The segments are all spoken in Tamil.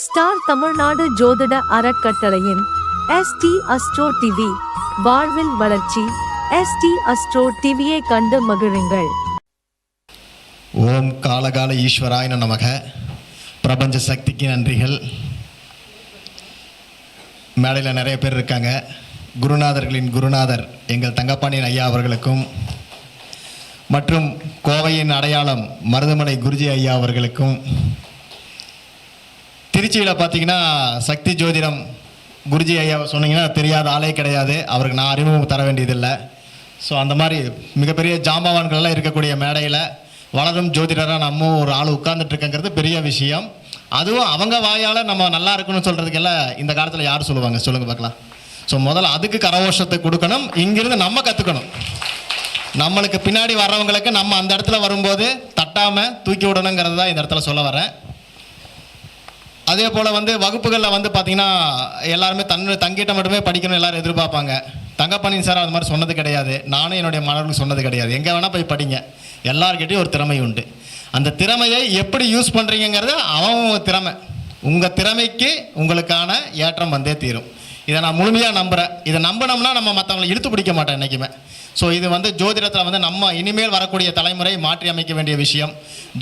ஸ்டார் தமிழ்நாடு ஜோதிட அறக்கட்டளையின் ST அஸ்ட்ரோ டிவி வாழ்வில் வளர்ச்சி. ST அஸ்ட்ரோ டிவியை கண்டு மகிழுங்கள். ஓம் காலகால ஈஸ்வராய நமக. பிரபஞ்ச சக்திக்கு நன்றிகள். மேடையில் நிறைய பேர் இருக்காங்க. குருநாதர்களின் குருநாதர் எங்கள் தங்கப்பாண்டியன் ஐயா அவர்களுக்கும் மற்றும் கோவையின் அடையாளம் மருதமலை குருஜி ஐயா அவர்களுக்கும், திருச்சியில் பார்த்தீங்கன்னா சக்தி ஜோதிடம் குருஜி ஐயா சொன்னீங்கன்னா தெரியாத ஆளே கிடையாது. அவருக்கு நான் அறிமுகம் தர வேண்டியதில்லை. ஸோ அந்த மாதிரி மிகப்பெரிய ஜாம்பவான்கள்லாம் இருக்கக்கூடிய மேடையில் வளரும் ஜோதிடராக நம்ம ஒரு ஆள் உட்கார்ந்துட்டுருக்கங்கிறது பெரிய விஷயம். அதுவும் அவங்க வாயால் நம்ம நல்லா இருக்கணும்னு சொல்கிறதுக்கெல்லாம் இந்த காலத்தில் யார் சொல்லுவாங்க சொல்லுங்கள் பார்க்கலாம். ஸோ முதல்ல அதுக்கு கரகோஷத்தை கொடுக்கணும். இங்கிருந்து நம்ம கற்றுக்கணும். நம்மளுக்கு பின்னாடி வர்றவங்களுக்கு நம்ம அந்த இடத்துல வரும்போது தட்டாமல் தூக்கி விடணுங்கிறது தான் இந்த இடத்துல சொல்ல வரேன். அதே போல் வகுப்புகளில் பார்த்திங்கன்னா எல்லாருமே தங்கிட்ட மட்டுமே படிக்கணும் எல்லோரும் எதிர்பார்ப்பாங்க. தங்கப்பாண்டியன் சார் அது மாதிரி சொன்னது கிடையாது. நானும் என்னுடைய மாணவர்களுக்கு சொன்னது கிடையாது. எங்கே வேணால் போய் படிங்க, எல்லார்கிட்டையும் ஒரு திறமை உண்டு. அந்த திறமையை எப்படி யூஸ் பண்ணுறீங்கிறது அவங்க திறமை. உங்கள் திறமைக்கு உங்களுக்கான ஏற்றம் வந்தே தீரும். இதை நான் முழுமையாக நம்புகிறேன். இதை நம்பினோம்னா நம்ம மற்றவங்களை இழுத்து பிடிக்க மாட்டோம் என்றைக்குமே. ஸோ இது ஜோதிடத்தில் நம்ம இனிமேல் வரக்கூடிய தலைமுறை மாற்றி அமைக்க வேண்டிய விஷயம்.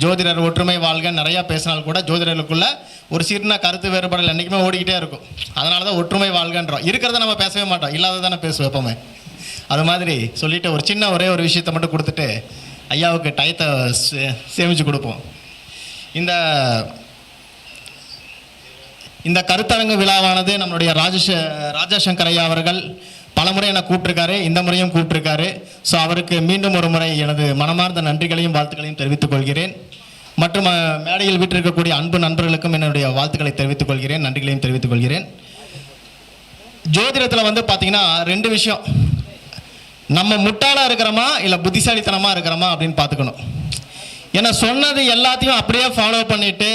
ஜோதிடர் ஒற்றுமை வாழ்க நிறையா பேசினால் கூட ஜோதிடர்களுக்குள்ள ஒரு சின்ன கருத்து வேறுபாடுகள் என்றைக்குமே ஓடிக்கிட்டே இருக்கும். அதனால தான் ஒற்றுமை வாழ்கன்றோம். இருக்கிறத நம்ம பேசவே மாட்டோம், இல்லாத தானே பேசுவோம் எப்போவுமே. அது மாதிரி சொல்லிவிட்டு ஒரு சின்ன ஒரே ஒரு விஷயத்தை மட்டும் கொடுத்துட்டு ஐயாவுக்கு டயத்தை சேமித்து கொடுப்போம். இந்த கருத்தரங்கு விழாவானது நம்மளுடைய ராஜசங்கர் ஐயா அவர்கள் பலமுறை என்னை கூப்பிட்டுருக்காரு, இந்த முறையும் கூப்பிட்டுருக்காரு. ஸோ அவருக்கு மீண்டும் ஒரு முறை எனது மனமார்ந்த நன்றிகளையும் வாழ்த்துக்களையும் தெரிவித்துக் கொள்கிறேன். மற்றும் மேடையில் விட்டிருக்கக்கூடிய அன்பு நண்பர்களுக்கும் என்னுடைய வாழ்த்துக்களை தெரிவித்துக் கொள்கிறேன், நன்றிகளையும் தெரிவித்துக் கொள்கிறேன். ஜோதிடத்தில் பார்த்தீங்கன்னா ரெண்டு விஷயம், நம்ம முட்டாளாக இருக்கிறோமா இல்லை புத்திசாலித்தனமாக இருக்கிறோமா அப்படின்னு பார்த்துக்கணும். ஏன்னா சொன்னது எல்லாத்தையும் அப்படியே ஃபாலோ பண்ணிவிட்டு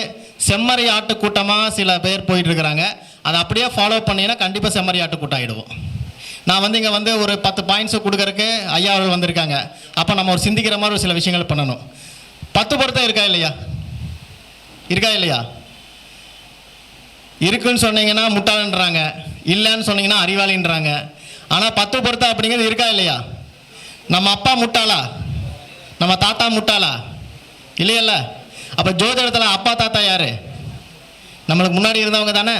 செம்மறி ஆட்டு கூட்டமாக சில பேர் போயிட்டுருக்கிறாங்க. அதை அப்படியே ஃபாலோ பண்ணிங்கன்னா கண்டிப்பாக செம்மறி ஆட்டு கூட்டம் ஆகிடுவோம். நான் இங்கே ஒரு 10 பாயிண்ட்ஸை கொடுக்கறதுக்கு ஐயா அவர்கள் வந்திருக்காங்க. அப்போ நம்ம ஒரு சிந்திக்கிற மாதிரி ஒரு சில விஷயங்கள் பண்ணணும். 10 பொருத்தம் இருக்கா இல்லையா? இருக்கா இல்லையா? இருக்குன்னு சொன்னீங்கன்னா முட்டாளன்றாங்க, இல்லைன்னு சொன்னீங்கன்னா அறிவாளின்றாங்க. ஆனால் 10 பொருத்தம் அப்படிங்கிறது இருக்கா இல்லையா? நம்ம அப்பா முட்டாளா? நம்ம தாத்தா முட்டாளா? இல்லையல்ல. அப்போ ஜோதிடத்தில் அப்பா தாத்தா யார்? நம்மளுக்கு முன்னாடி இருந்தவங்க தானே.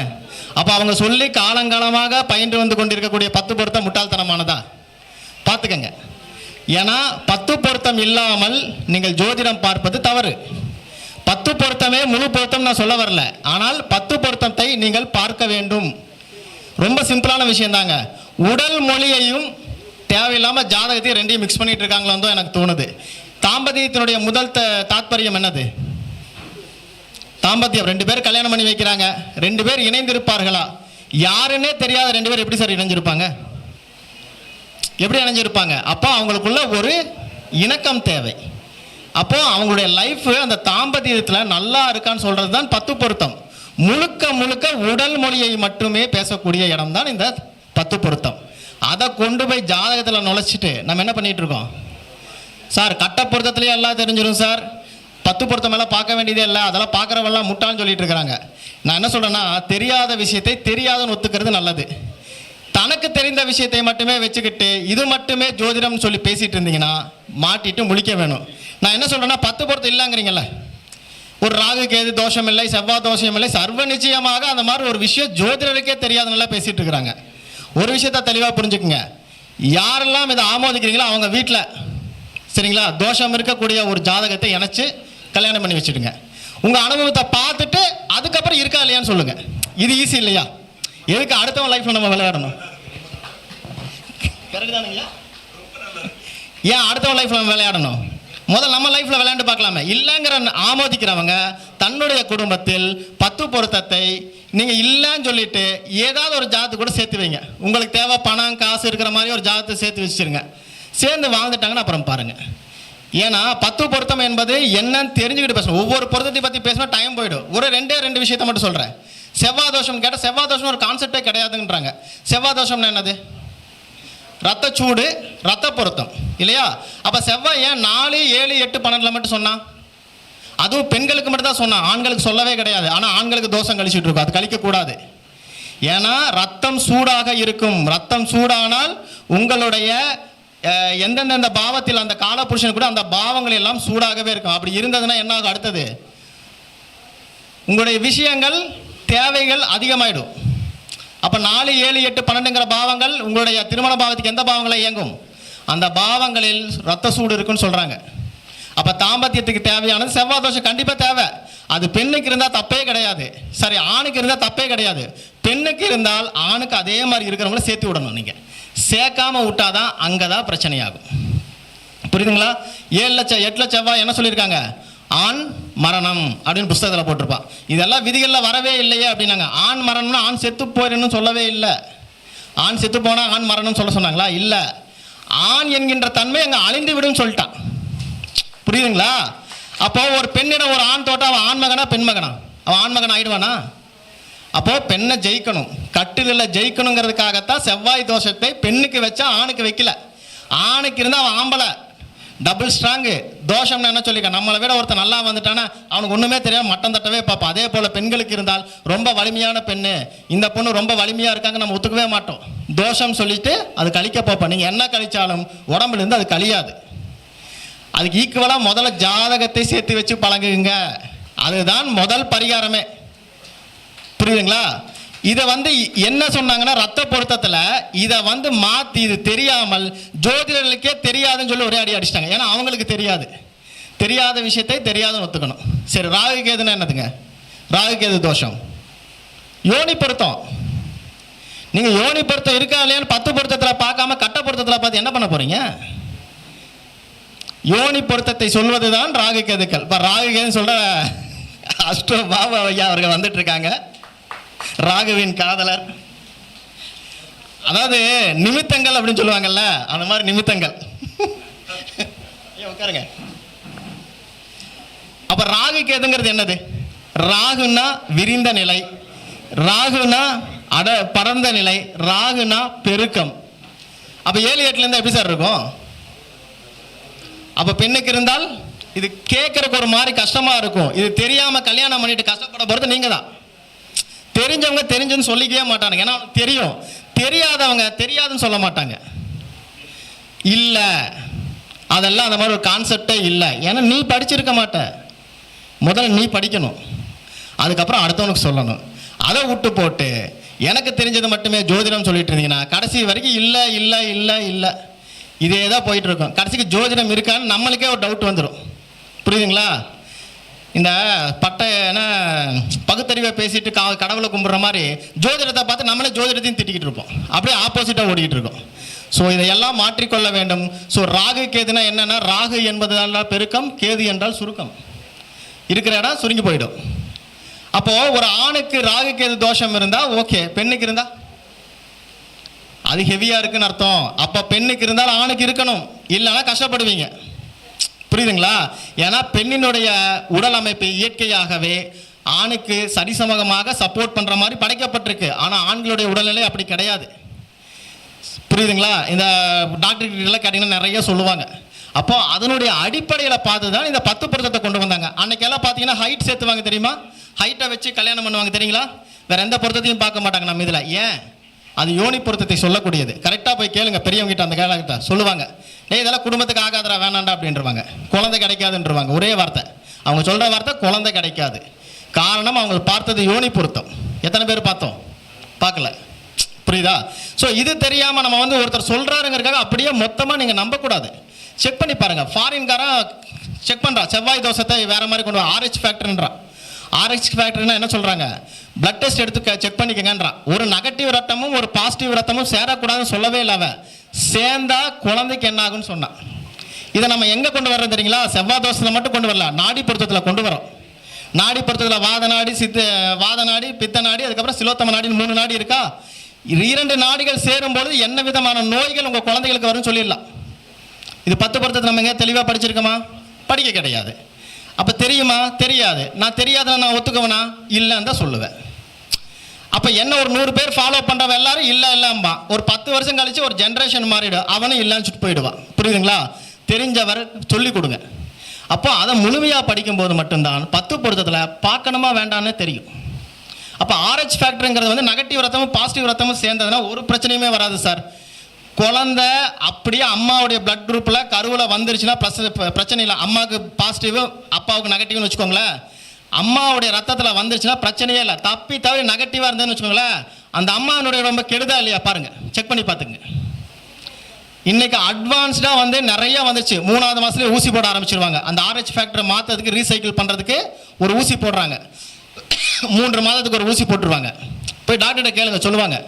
அப்போ அவங்க சொல்லி காலங்காலமாக பயின்று வந்து கொண்டிருக்கக்கூடிய 10 பொருத்தம் முட்டாள்தனமானதா? பார்த்துக்கங்க. ஏன்னா 10 பொருத்தம் இல்லாமல் நீங்கள் ஜோதிடம் பார்ப்பது தவறு. 10 பொருத்தமே முழு பொருத்தம் நான் சொல்ல வரல. ஆனால் 10 பொருத்தத்தை நீங்கள் பார்க்க வேண்டும். ரொம்ப சிம்பிளான விஷயம் தாங்க. உடல் மொழியையும் தேவையில்லாமல் ஜாதகத்தையும் ரெண்டையும் மிக்ஸ் பண்ணிட்டு இருக்காங்களோ தான் எனக்கு தோணுது. தாம்பத்தியத்தினுடைய முதல் தாத்பரியம் என்னது? தாம்பத்தியம். 2 பேர் கல்யாணம் பண்ணி வைக்கிறாங்க, 2 பேர் இணைந்திருப்பார்களா? யாருன்னே தெரியாத 2 பேர் எப்படி சார் இணைஞ்சிருப்பாங்க? எப்படி இணைஞ்சிருப்பாங்க? அப்போ அவங்களுக்குள்ள ஒரு இணக்கம் தேவை. அப்போ அவங்களுடைய லைஃப் அந்த தாம்பத்தியத்தில் நல்லா இருக்கான்னு சொல்றது தான் 10 பொருத்தம். முழுக்க முழுக்க உடல் மொழியை மட்டுமே பேசக்கூடிய இடம் தான் இந்த 10 பொருத்தம். அதை கொண்டு போய் ஜாதகத்தில் நுழைச்சிட்டு நம்ம என்ன பண்ணிட்டு இருக்கோம்? சார் கட்ட பொருத்தத்திலேயே எல்லாம் தெரிஞ்சிடும் சார், 10 பொருத்தம் மேலே பார்க்க வேண்டியதே இல்லை, அதெல்லாம் பார்க்குறவெல்லாம் முட்டான்னு சொல்லிட்டு இருக்கிறாங்க. நான் என்ன சொல்கிறேன்னா, தெரியாத விஷயத்தை தெரியாதுன்னு ஒத்துக்கிறது நல்லது. தனக்கு தெரிந்த விஷயத்தை மட்டுமே வச்சுக்கிட்டு இது மட்டுமே ஜோதிடம்னு சொல்லி பேசிகிட்டு இருந்தீங்கன்னா மாட்டிட்டு முழிக்க வேணும். நான் என்ன சொல்கிறேன்னா, 10 பொருத்தம் இல்லைங்கிறீங்கள, ஒரு ராகு கேது தோஷம் இல்லை, செவ்வாய் தோஷம் இல்லை, சர்வ நிச்சயமாக அந்த மாதிரி ஒரு விஷயம் ஜோதிடருக்கே தெரியாதனால பேசிகிட்டு இருக்கிறாங்க. ஒரு விஷயத்த தெளிவாக புரிஞ்சுக்குங்க. யாரெல்லாம் இதை ஆமோதிக்கிறீங்களோ அவங்க வீட்டில் சரிங்களா தோஷம் இருக்கக்கூடிய ஒரு ஜாதகத்தை இணைச்சு கல்யாணம் பண்ணி வச்சுடுங்க. உங்கள் அனுபவத்தை பார்த்துட்டு அதுக்கப்புறம் இருக்கா இல்லையான்னு சொல்லுங்கள். இது ஈஸி இல்லையா? எதுக்கு அடுத்தவன் லைஃப்பில் நம்ம விளையாடணும்? கரெக்ட் தானுங்களா? ஏன் அடுத்தவன் லைஃப்பில் நம்ம விளையாடணும்? முதல்ல நம்ம லைஃப்பில் விளையாண்டு பார்க்கலாமே. இல்லைங்கிற ஆமோதிக்கிறவங்க தன்னுடைய குடும்பத்தில் 10 பொருத்தத்தை நீங்கள் இல்லைன்னு சொல்லிட்டு ஏதாவது ஒரு ஜாதத்தை கூட சேர்த்து வைங்க. உங்களுக்கு தேவை பணம் காசு இருக்கிற மாதிரி ஒரு ஜாதத்தை சேர்த்து வச்சுருங்க. சேர்ந்து வாழ்ந்துட்டாங்கன்னு அப்புறம் பாருங்கள். ஏன்னா 10 பொருத்தம் என்பது என்னன்னு தெரிஞ்சுக்கிட்டு பேசணும். ஒவ்வொரு பொருத்தத்தை பற்றி பேசினா டைம் போயிடும். ஒரு 2 விஷயத்தை மட்டும் சொல்கிறேன். செவ்வாய் தோஷம் கேட்டால் செவ்வாய் தோஷம் ஒரு கான்செப்டே கிடையாதுன்றாங்க. செவ்வாய் தோஷம்னா என்னது? ரத்தச்சூடு, ரத்த பொருத்தம் இல்லையா? அப்போ செவ்வாய் ஏன் 4, 7, 8, 12 மட்டும் சொன்னா? அதுவும் பெண்களுக்கு மட்டும் தான் சொன்னான், ஆண்களுக்கு சொல்லவே கிடையாது. ஆனால் ஆண்களுக்கு தோஷம் கழிச்சுட்டு இருக்கும், அது கழிக்கக்கூடாது. ஏன்னா ரத்தம் சூடாக இருக்கும். ரத்தம் சூடானால் உங்களுடைய எந்தெந்த பாவத்தில் அந்த காலபுருஷன் கூட அந்த பாவங்கள் எல்லாம் சூடாகவே இருக்கும். அப்படி இருந்ததுன்னா என்ன ஆகும்? அடுத்தது உங்களுடைய விஷயங்கள் தேவைகள் அதிகமாயிடும். அப்போ 4, 7, 8, 12ங்கிற பாவங்கள் உங்களுடைய திருமண பாவத்துக்கு எந்த பாவங்களை இயங்கும்? அந்த பாவங்களில் ரத்த சூடு இருக்குன்னு சொல்கிறாங்க. அப்போ தாம்பத்தியத்துக்கு தேவையானது செவ்வாய் தோஷம் கண்டிப்பாக தேவை. அது பெண்ணுக்கு இருந்தால் தப்பே கிடையாது, சரி ஆணுக்கு இருந்தால் தப்பே கிடையாது. பெண்ணுக்கு இருந்தால் ஆணுக்கு அதே மாதிரி இருக்கிறவங்கள சேர்த்து விடணும். நீங்கள் சேர்க்காம விட்டாதான் அங்கே தான் பிரச்சனையாகும். புரியுதுங்களா? 7 லட்சம் 8 லட்சம் செவ்வாய் என்ன சொல்லியிருக்காங்க? ஆண் மரணம் அப்படின்னு புஸ்தகத்தில் போட்டிருப்பான். இதெல்லாம் விதிகளில் வரவே இல்லையே அப்படின்னாங்க. ஆண் மரணம்னா ஆண் செத்து போயிடணும்னு சொல்லவே இல்லை. ஆண் செத்து போனால் ஆண் மரணம்னு சொல்ல சொன்னாங்களா? இல்லை. ஆண் என்கின்ற தன்மை அங்கே அழிந்து விடும் சொல்லிட்டான். புரியுதுங்களா? அப்போ ஒரு பெண்ணிடம் ஒரு ஆண் தோட்டம், அவன் ஆண் மகனா பெண் மகனா? அவன் ஆண் மகன் ஆயிடுவானா? அப்போ பெண்ணை ஜெயிக்கணும், கட்டிலில் ஜெயிக்கணுங்கிறதுக்காகத்தான் செவ்வாய் தோஷத்தை பெண்ணுக்கு வச்சா ஆணுக்கு வைக்கல. ஆணுக்கு இருந்தால் அவன் ஆம்பளை, டபுள் ஸ்ட்ராங்கு. தோஷம்னு என்ன சொல்லியிருக்கான்? நம்மளை விட ஒருத்தர் நல்லா வந்துட்டானா அவனுக்கு ஒன்றுமே தெரியாது, மட்டம் தட்டவே பார்ப்பான். அதே போல் பெண்களுக்கு இருந்தால் ரொம்ப வலிமையான பெண்ணு, இந்த பொண்ணு ரொம்ப வலிமையாக இருக்காங்க, நம்ம ஒத்துக்கவே மாட்டோம். தோஷம் சொல்லிட்டு அது கழிக்க பார்ப்போம். நீங்கள் என்ன கழிச்சாலும் உடம்புலேருந்து அது கழியாது. அதுக்கு ஈக்குவலாக முதல்ல ஜாதகத்தை சேர்த்து வச்சு பழகுங்க. அதுதான் முதல் பரிகாரமே. புரியுதுங்களா? இதை என்ன சொன்னாங்கன்னா, ரத்த பொருத்தத்தில் இதை மாற்றி, இது தெரியாமல் ஜோதிடர்களுக்கே தெரியாதுன்னு சொல்லி ஒரே அடி அடிச்சிட்டாங்க. ஏன்னா அவங்களுக்கு தெரியாது, தெரியாத விஷயத்தை தெரியாதுன்னு ஒத்துக்கணும். சரி, ராகு கேதுன்னா என்னதுங்க? ராகு கேது தோஷம் யோனி பொருத்தம். நீங்கள் யோனி பொருத்தம் இருக்கா இல்லையான்னு 10 பொருத்தத்தில் பார்க்காம கட்ட பொருத்தத்தில் பார்த்து என்ன பண்ண போறீங்க? யோனி பொருத்தத்தை சொல்வது தான் ராகு கேதுக்கள். இப்போ ராகு கேதுன்னு சொல்ற அஷ்டோ பாபா ஐயா அவர்கள் வந்துட்டு இருக்காங்க, ராகுவின் காதலர். அதாவது நிமித்தங்கள் அப்படின்னு சொல்லுவாங்கல்ல, அந்த மாதிரி நிமித்தங்கள். உட்காருங்க. அப்ப ராகு கேதுங்கிறது என்னது? ராகுனா விரிந்த நிலை, ராகுனா பரந்த நிலை, ராகுனா பெருக்கம். அப்ப 7, 8ல இருந்து எப்படி சார் இருக்கும்? அப்ப பெண்ணுக்கு இருந்தால் இது கேட்கறதுக்கு ஒரு மாதிரி கஷ்டமா இருக்கும். இது தெரியாம கல்யாணம் பண்ணிட்டு கஷ்டப்பட போறது நீங்க தான். தெரிஞ்சவங்க தெரிஞ்சுன்னு சொல்லிக்கவே மாட்டாங்க, ஏன்னா தெரியும். தெரியாதவங்க தெரியாதுன்னு சொல்ல மாட்டாங்க. இல்லை, அதெல்லாம் அந்த மாதிரி ஒரு கான்செப்டே இல்லை. ஏன்னா நீ படிச்சிருக்க மாட்ட. முதல்ல நீ படிக்கணும், அதுக்கப்புறம் அடுத்தவனுக்கு சொல்லணும். அதை விட்டு போட்டு எனக்கு தெரிஞ்சது மட்டுமே ஜோதிடம் சொல்லிட்டு இருந்தீங்கன்னா கடைசி வரைக்கும் இல்லை இல்லை இல்லை இல்லை இதே தான் போயிட்டு இருக்கோம். கடைசிக்கு ஜோதிடம் இருக்கான்னு நம்மளுக்கே ஒரு டவுட் வந்துடும். புரியுதுங்களா? இந்த என்ன பகுத்தறிவை பேசிட்டு கடவுளை கும்பிட்ற மாதிரி ஜோதிடத்தை பார்த்து நம்மளே ஜோதிடத்தையும் திட்டிக்கிட்டு இருப்போம். அப்படியே ஆப்போசிட்டாக ஓடிக்கிட்டு இருக்கோம். ஸோ இதையெல்லாம் மாற்றிக்கொள்ள வேண்டும். ஸோ ராகு கேதுனா என்னென்னா, ராகு என்பது பெருக்கம், கேது என்றால் சுருக்கம். இருக்கிற இடம் சுருங்கி போயிடும். அப்போது ஒரு ஆணுக்கு ராகு கேது தோஷம் இருந்தால் ஓகே, பெண்ணுக்கு இருந்தால் அது ஹெவியாக இருக்குன்னு அர்த்தம். அப்போ பெண்ணுக்கு இருந்தால் ஆணுக்கு இருக்கணும், இல்லைன்னா கஷ்டப்படுவீங்க. புரியுதுங்களா? ஏன்னா பெண்ணினுடைய உடல் அமைப்பு இயற்கையாகவே ஆணுக்கு சரிசமமாக சப்போர்ட் பண்ணுற மாதிரி படைக்கப்பட்டிருக்கு. ஆனால் ஆண்களுடைய உடல்நிலை அப்படி கிடையாது. புரியுதுங்களா? இந்த டாக்டர்கிட்ட கேட்டிங்கன்னா நிறைய சொல்லுவாங்க. அப்போ அதனுடைய அடிப்படையில் பார்த்து தான் இந்த 10 பொருத்தத்தை கொண்டு வந்தாங்க. அன்னைக்கெல்லாம் பார்த்தீங்கன்னா ஹைட் சேர்த்துவாங்க தெரியுமா? ஹைட்டை வச்சு கல்யாணம் பண்ணுவாங்க தெரியுங்களா? வேற எந்த பொருத்தத்தையும் பார்க்க மாட்டாங்க நம்ம இதில். ஏன்? அது யோனி பொருத்தத்தை சொல்லக்கூடியது. கரெக்டாக போய் கேளுங்க பெரியவங்க கிட்ட, அந்த காலகிட்ட சொல்லுவாங்க, இதெல்லாம் குடும்பத்துக்கு ஆகாதரா, வேணாண்டா அப்படின்றவாங்க. குழந்தை கிடைக்காதுன்றவாங்க. ஒரே வார்த்தை, அவங்க சொல்கிற வார்த்தை குழந்தை கிடைக்காது. காரணம் அவங்க பார்த்தது யோனி பொருத்தம். எத்தனை பேர் பார்த்தோம்? பார்க்கல. புரியுதா? ஸோ இது தெரியாமல் நம்ம ஒருத்தர் சொல்கிறாருங்கிறதுக்காக அப்படியே மொத்தமாக நீங்கள் நம்பக்கூடாது. செக் பண்ணி பாருங்கள். ஃபாரின்காரன் செக் பண்ணுறான், செவ்வாய் தோஷத்தை வேறு மாதிரி கொண்டு வா, RH ஃபேக்டர்ன்றான். RH ஃபேக்டர்னா என்ன சொல்கிறாங்க? பிளட் டெஸ்ட் எடுத்து செக் பண்ணிக்கங்கன்றான். ஒரு நெகட்டிவ் ரத்தமும் ஒரு பாசிட்டிவ் ரத்தமும் சேரக்கூடாதுன்னு சொல்லவே இல்லை. அவன் சேர்ந்தா குழந்தைக்கு என்ன ஆகுன்னு சொன்னான். இதை நம்ம எங்கே கொண்டு வர்றோம் தெரியுங்களா? செவ்வாய் தோஷத்தில் மட்டும் கொண்டு வரல, நாடி பொருத்தத்தில் கொண்டு வரோம். நாடி பொருத்தத்தில் வாத நாடி, பித்த நாடி, அதுக்கப்புறம் சிலோத்தம நாடின்னு 3 நாடி இருக்கா? 2 நாடிகள் சேரும்போது என்ன விதமான நோய்கள் உங்கள் குழந்தைகளுக்கு வரும்னு சொல்லிடலாம். இது 10 பொருத்தத்தை நம்ம எங்கே தெளிவாக படிச்சிருக்கோமா? படிக்க கிடையாது. அப்போ தெரியுமா? தெரியாது. நான் தெரியாதுன்னா நான் ஒத்துக்குவேனா? இல்லைன்னு தான் சொல்லுவேன். அப்போ என்ன ஒரு 100 பேர் ஃபாலோ பண்ணுறவன் எல்லாரும் இல்லை இல்லைம்பா. ஒரு 10 வருஷம் கழிச்சு ஒரு ஜென்ரேஷன் மாறிடும், அவனும் இல்லைன்னு போயிடுவான். புரியுதுங்களா? தெரிஞ்சவர் சொல்லிக் கொடுங்க. அப்போ அதை முழுமையாக படிக்கும்போது மட்டும்தான் 10 பொருத்தத்தில் பார்க்கணுமா வேண்டான்னு தெரியும். அப்போ RH ஃபேக்டருங்கிறது வந்து நெகட்டிவ் ரத்தமும் பாசிட்டிவ் ரத்தமும் சேர்ந்ததுன்னா ஒரு பிரச்சனையுமே வராது சார். குழந்தை அப்படியே அம்மாவுடைய பிளட் குரூப்பில் கருவில் வந்துருச்சுன்னா பிரச்சனை இல்லை. அம்மாவுக்கு பாசிட்டிவ் அப்பாவுக்கு நெகட்டிவ்னு வச்சுக்கோங்களேன். அம்மாவுடைய ரத்தத்தில் வந்துருச்சுன்னா பிரச்சனையே இல்லை. தப்பி தவிர நெகட்டிவாக இருந்ததுன்னு வச்சுக்கோங்களேன், அந்த அம்மாவுடைய ரொம்ப கெடுதா இல்லையா பாருங்கள், செக் பண்ணி பார்த்துங்க. இன்றைக்கி அட்வான்ஸ்டாக வந்து நிறைய வந்துச்சு. 3வது மாதத்துலேயே ஊசி போட ஆரம்பிச்சிருவாங்க. அந்த RH ஃபேக்டரை மாற்றதுக்கு ரீசைக்கிள் பண்ணுறதுக்கு ஒரு ஊசி போடுறாங்க. 3 மாதத்துக்கு ஒரு ஊசி போட்டுருவாங்க. போய் டாக்டர்கிட்ட கேளுங்க, சொல்லுவாங்க.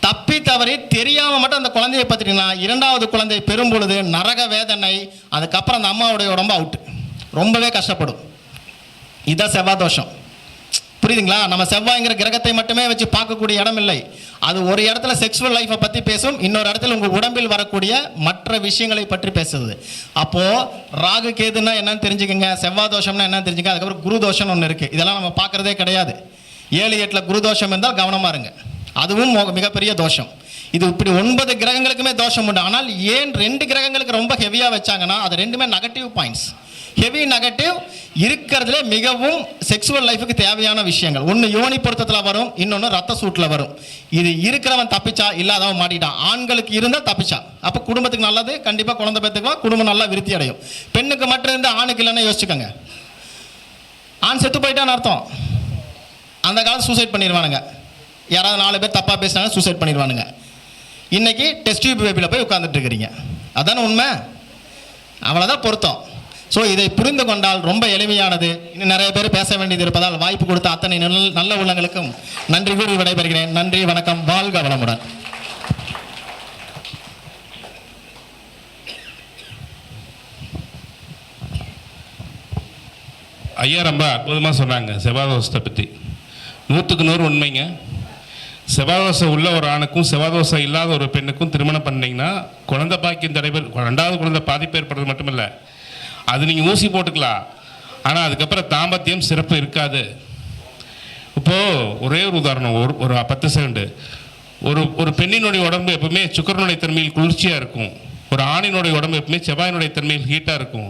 தப்பி தவறி தெரியாமல் மட்டும் அந்த குழந்தையை பார்த்துட்டிங்கன்னா 2வது குழந்தை பெறும் பொழுது நரக வேதனை, அதுக்கப்புறம் அந்த அம்மாவுடைய உடம்பு அவுட்டு, ரொம்பவே கஷ்டப்படும். இதுதான் செவ்வாய் தோஷம். புரியுதுங்களா? நம்ம செவ்வாய்ங்கிற கிரகத்தை மட்டுமே வச்சு பார்க்கக்கூடிய இடம் இல்லை. அது ஒரு இடத்துல செக்ஸுவல் லைஃப்பை பற்றி பேசும், இன்னொரு இடத்துல உங்கள் உடம்பில் வரக்கூடிய மற்ற விஷயங்களை பற்றி பேசுது. அப்போது ராகு கேதுன்னா என்னன்னு தெரிஞ்சுக்கங்க, செவ்வாய் தோஷம்னா என்னன்னு தெரிஞ்சுங்க. அதுக்கப்புறம் குரு தோஷம்னு ஒன்று இருக்குது. இதெல்லாம் நம்ம பார்க்குறதே கிடையாது. 7, 8 குரு தோஷம் இருந்தால் கவனமாக இருங்க, அதுவும் மிகப்பெரிய தோஷம். இது இப்படி 9 கிரகங்களுக்குமே தோஷம் உண்டு. ஆனால் ஏன் 2 கிரகங்களுக்கு ரொம்ப ஹெவியாக வச்சாங்கன்னா அது ரெண்டுமே நெகட்டிவ் பாயிண்ட்ஸ். ஹெவி நெகட்டிவ் இருக்கிறதுலே மிகவும் செக்ஸுவல் லைஃபுக்கு தேவையான விஷயங்கள். ஒன்று யோனி பொருத்தத்தில் வரும், இன்னொன்று ரத்த சூட்டில் வரும். இது இருக்கிறவன் தப்பிச்சா, இல்லாதவன் மாட்டிட்டான். ஆண்களுக்கு இருந்தால் தப்பிச்சா, அப்போ குடும்பத்துக்கு நல்லது, கண்டிப்பாக குழந்தை பேத்துக்குவா, குடும்பம் நல்லா விருத்தி அடையும். பெண்ணுக்கு மட்டும் இருந்து ஆணுக்கு இல்லைன்னு யோசிச்சுக்கோங்க. ஆண் செத்து போயிட்டான்னு அர்த்தம். அந்த காலத்து சூசைட் பண்ணிடுவானுங்க. யாராவது 4 பேர் தப்பாக பேசினாங்க சூசைட் பண்ணிடுவானுங்க. இன்றைக்கி டெஸ்ட் டியூப் பேபியில் போய் உட்காந்துட்டு இருக்கிறீங்க. அதானே உண்மை? அவ்வளோதான் பொருத்தம். ஸோ இதை புரிந்து கொண்டால் ரொம்ப எளிமையானது. இன்னும் நிறைய பேர் பேச வேண்டியது இருப்பதால் வாய்ப்பு கொடுத்த அத்தனை நல்ல உள்ளங்களுக்கும் நன்றி கூறி விடைபெறுகிறேன். நன்றி, வணக்கம், வாழ்க வளமுடன். ஐயா ரொம்ப அற்புதமாக சொன்னாங்க செவ்வாதோஷத்தை பற்றி. 100க்கு 100 உண்மைங்க. செவ்வாதோஷம் உள்ள ஒரு ஆணுக்கும் செவ்வாதோஷம் இல்லாத ஒரு பெண்ணுக்கும் திருமணம் பண்ணிங்கன்னா குழந்தை பாக்கியம் தடைபெறும். 2வது குழந்தை பாதிப்பு ஏற்படுறது மட்டும் இல்லை, அது நீங்கள் ஊசி போட்டுக்கலாம், ஆனால் அதுக்கப்புறம் தாம்பத்தியம் சிறப்பு இருக்காது. இப்போது ஒரே ஒரு உதாரணம், ஒரு 10 செகண்டு. ஒரு பெண்ணினுடைய உடம்பு எப்பவுமே சுக்கரனுடைய தன்மையில் குளிர்ச்சியாக இருக்கும். ஒரு ஆணினுடைய உடம்பு எப்பவுமே செவ்வாயினுடைய தன்மையில் ஹீட்டாக இருக்கும்.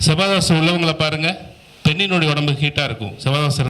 செவ்வாதோஷம் உள்ளவங்களை பாருங்கள், பெண்ணினுடைய உடம்பு ஹீட்டாக இருக்கும். செவ்வாதோஷம்